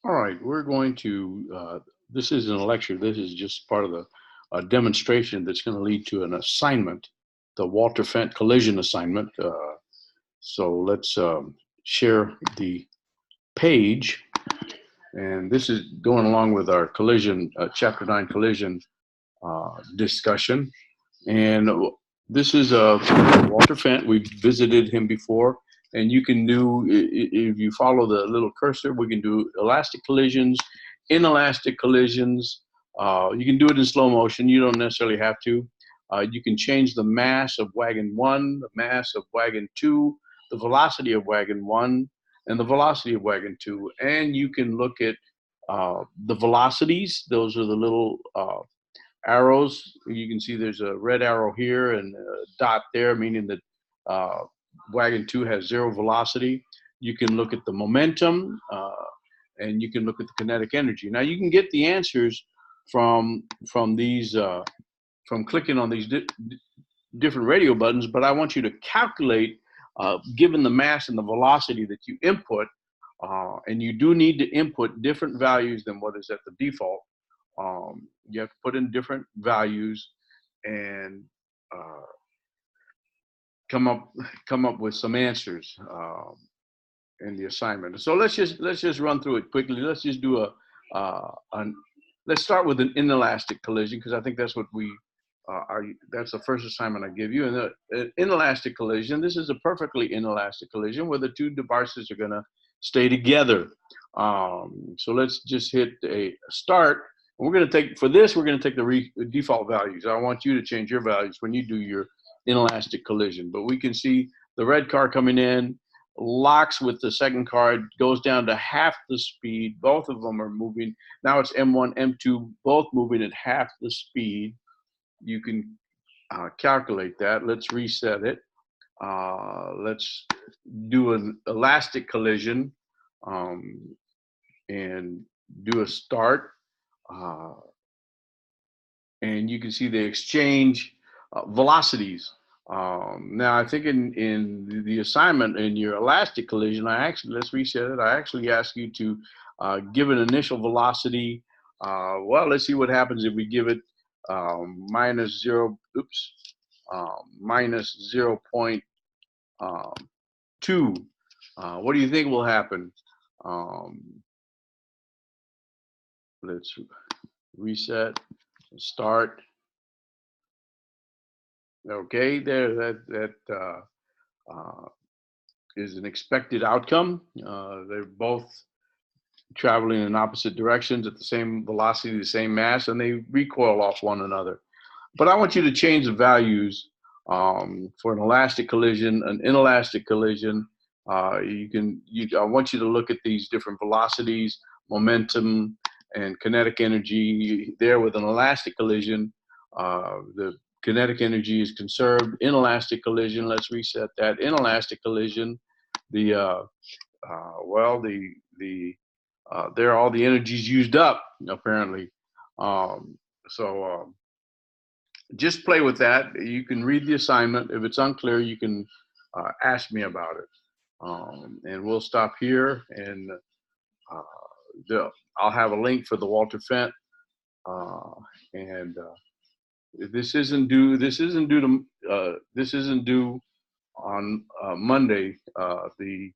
All right, we're going to, this isn't a lecture, this is just part of the demonstration that's going to lead to an assignment, the Waterfront collision assignment. So let's share the page. And this is going along with our collision, chapter 9 collision discussion. And this is Walter Fendt. We've visited him before. And you can do, if you follow the little cursor, we can do elastic collisions, inelastic collisions. You can do it in slow motion. You don't necessarily have to. You can change the mass of wagon 1, the mass of wagon 2, the velocity of wagon 1, and the velocity of wagon 2. And you can look at the velocities. Those are the little arrows. You can see there's a red arrow here and a dot there, meaning that wagon 2 has 0 velocity. You can look at the momentum and you can look at the kinetic energy. Now you can get the answers from these from clicking on these different radio buttons, but I want you to calculate given the mass and the velocity that you input, and you do need to input different values than what is at the default. You have to put in different values and come up with some answers in the assignment. So let's just run through it quickly. Let's just do let's start with an inelastic collision, because I think that's what we that's the first assignment I give you. And an inelastic collision, this is a perfectly inelastic collision where the two devices are going to stay together. So let's just hit a start. We're going to take, for this, we're going to take the default values. I want you to change your values when you do your inelastic collision. But we can see the red car coming in, locks with the second car, goes down to half the speed. Both of them are moving. Now it's M1, M2, both moving at half the speed. You can calculate that. Let's reset it. Let's do an elastic collision and do a start. And you can see they exchange velocities. Now, I think in the assignment in your elastic collision, let's reset it. I actually ask you to give an initial velocity. Well, let's see what happens if we give it minus 0.2. What do you think will happen? Let's reset, start. Okay, there, that is an expected outcome. They're both traveling in opposite directions at the same velocity, the same mass, and they recoil off one another. But I want you to change the values for an elastic collision, an inelastic collision. I want you to look at these different velocities, momentum, and kinetic energy. There with an elastic collision, the kinetic energy is conserved. Inelastic collision, let's reset that. Inelastic collision, there all the energy's used up apparently. Just play with that. You can read the assignment. If it's unclear, you can ask me about it. And we'll stop here, and I'll have a link for the Walter Fendt. This isn't due. This isn't due on Monday, the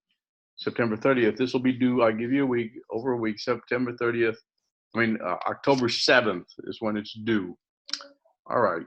September 30th. This will be due. I give you a week, over a week. September 30th. October 7th is when it's due. All right.